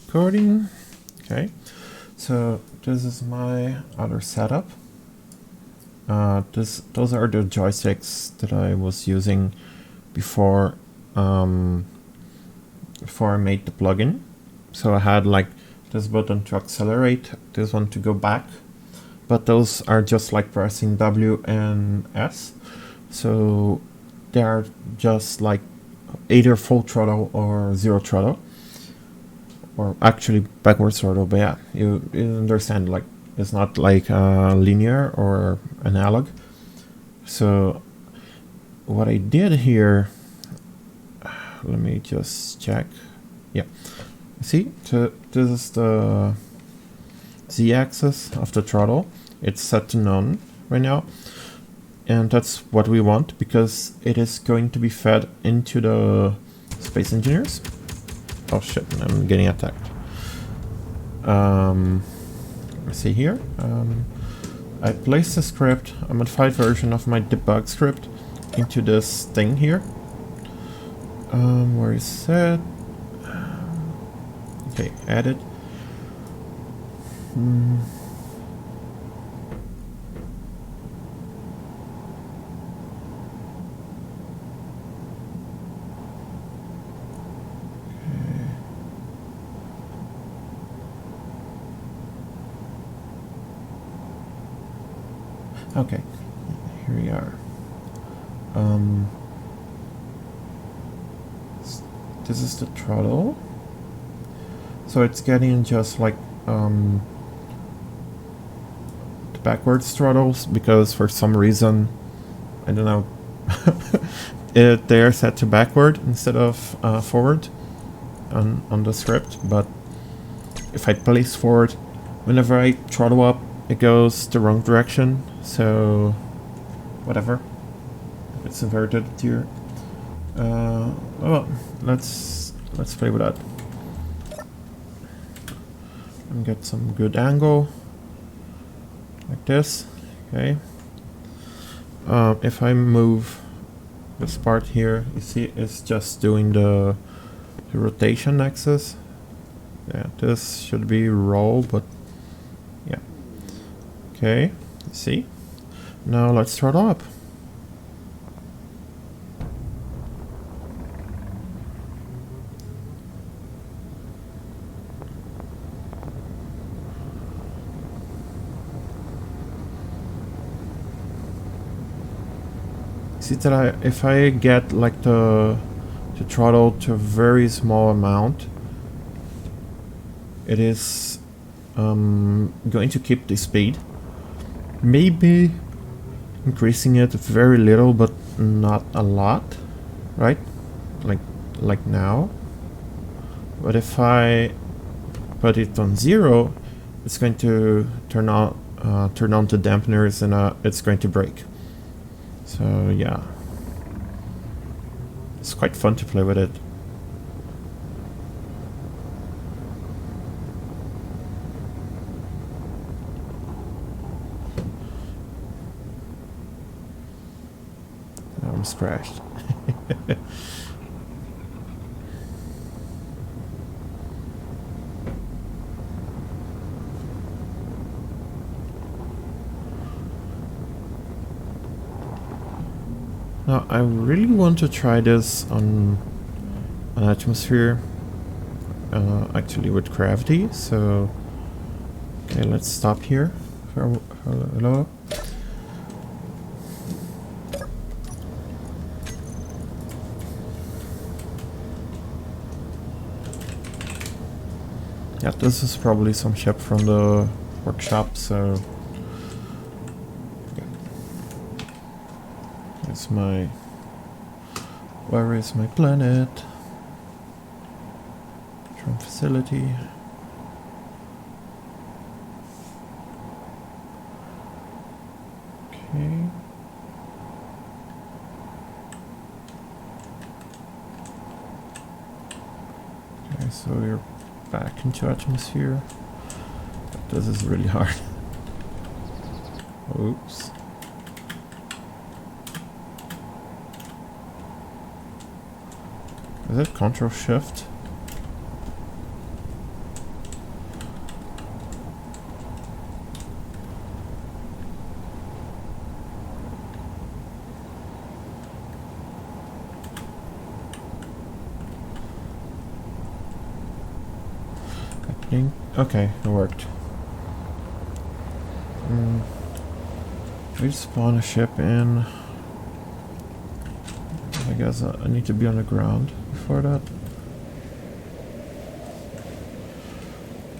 recording. Okay, so this is my other setup. Those are the joysticks that I was using before before I made the plugin. So I had like this button to accelerate, this one to go back, but those are just like pressing W and S. So they are just like either full throttle or zero throttle, or actually backwards throttle. But yeah, you understand, like it's not like linear or analog. So what I did here, let me just check. Yeah, see, this is the z-axis of the throttle. It's set to none right now, and that's what we want because it is going to be fed into the Space Engineers. Oh shit, I'm getting attacked. Let's see here. I placed a script, a modified version of my debug script, into this thing here. Where is it? Okay, edit. Okay, here we are. This is the throttle. So it's getting just like the backwards throttles because for some reason, I don't know, they are set to backward instead of forward on the script. But if I place forward, whenever I throttle up, it goes the wrong direction. So whatever, it's inverted here. Well, let's play with that and get some good angle like this. Okay. If I move this part here, you see it's just doing the rotation axis. Yeah, this should be roll, but yeah. Okay, see? Now let's throttle up. See that if I get like the throttle to a very small amount, it is going to keep the speed. Maybe increasing it very little, but not a lot, right? Like now. But if I put it on 0, it's going to turn on the dampeners, and it's going to break. So yeah, it's quite fun to play with it. I'm scratched. Now I really want to try this on an atmosphere, actually with gravity. So okay, let's stop here. Hello. Yeah, this is probably some ship from the workshop, so it's my... Where is my planet? From facility. Okay. Okay, so we're back into atmosphere. But this is really hard. Oops. Is it Control Shift? Ding. Okay, it worked. We spawn a ship in. I guess I need to be on the ground before that.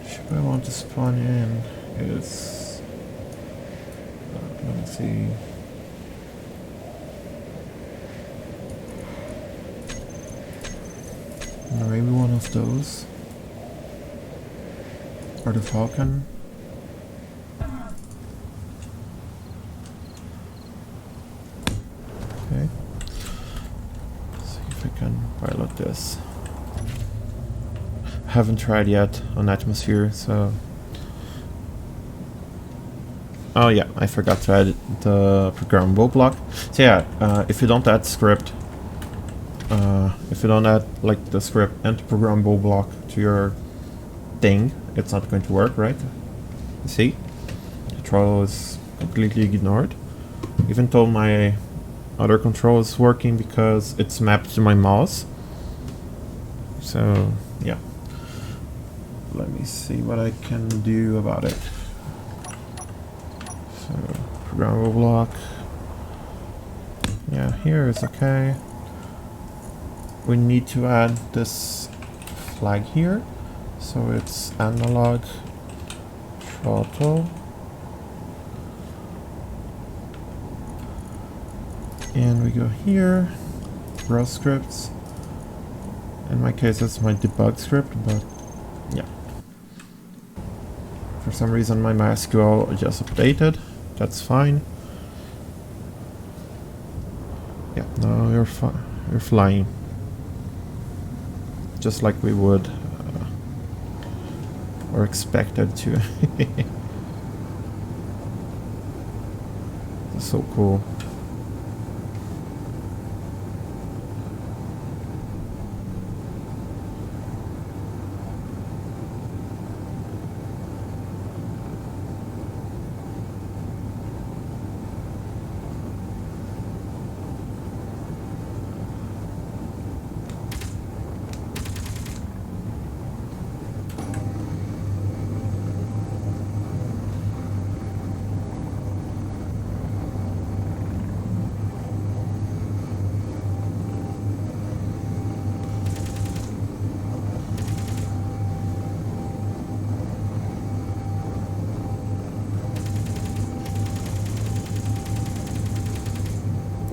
Ship I want to spawn in is... let me see. Maybe one of those. Or the Falcon. Okay. See if I can pilot this. Haven't tried yet on Atmosphere, so... Oh yeah, I forgot to add the programmable block. So yeah, if you don't add script, if you don't add like the script and the programmable block to your thing, it's not going to work, right? You see? The throttle is completely ignored. Even though my other control is working because it's mapped to my mouse. So, yeah. Let me see what I can do about it. So, programmable block. Yeah, here is okay. We need to add this flag here. So it's analog throttle. And we go here, browse scripts. In my case, it's my debug script, but yeah. For some reason, my MySQL just updated. That's fine. Yeah, now you're flying, just like we would or expected to. That's so cool.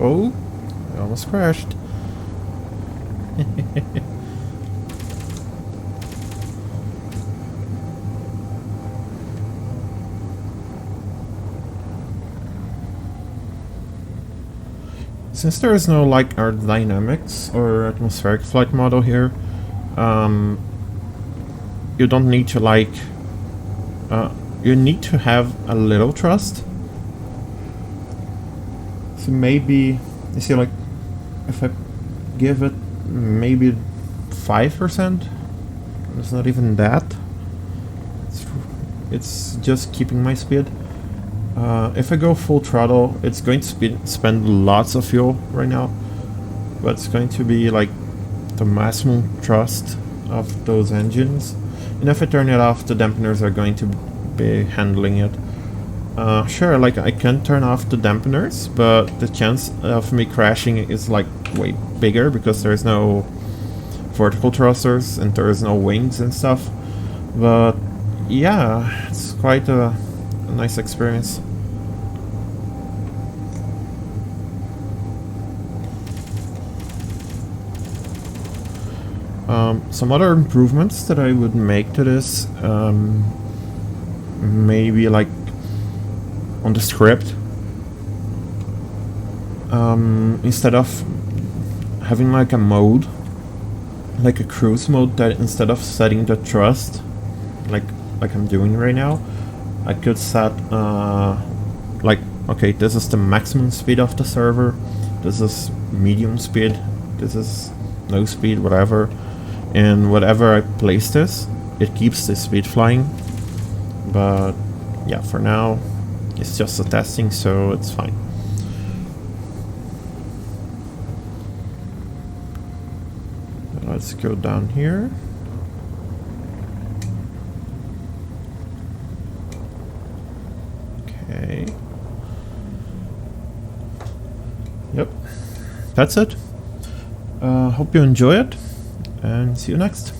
Oh, I almost crashed. Since there is no like aerodynamics or atmospheric flight model here, you don't need to like you need to have a little trust. So maybe, you see, like, if I give it maybe 5%, it's not even that. It's just keeping my speed. If I go full throttle, it's going to spend lots of fuel right now, but it's going to be like the maximum thrust of those engines. And if I turn it off, the dampeners are going to be handling it. Sure, like I can turn off the dampeners, but the chance of me crashing is like way bigger because there's no vertical thrusters and there's no wings and stuff. But yeah, it's quite a nice experience. Some other improvements that I would make to this, maybe like on the script, instead of having like a mode, like a cruise mode, that instead of setting the thrust like I'm doing right now, I could set like, okay, this is the maximum speed of the server, this is medium speed, this is no speed, whatever, and whatever I place this, it keeps the speed flying. But yeah, for now it's just a testing, so it's fine. Let's go down here. Okay. Yep. That's it. Hope you enjoy it, and see you next.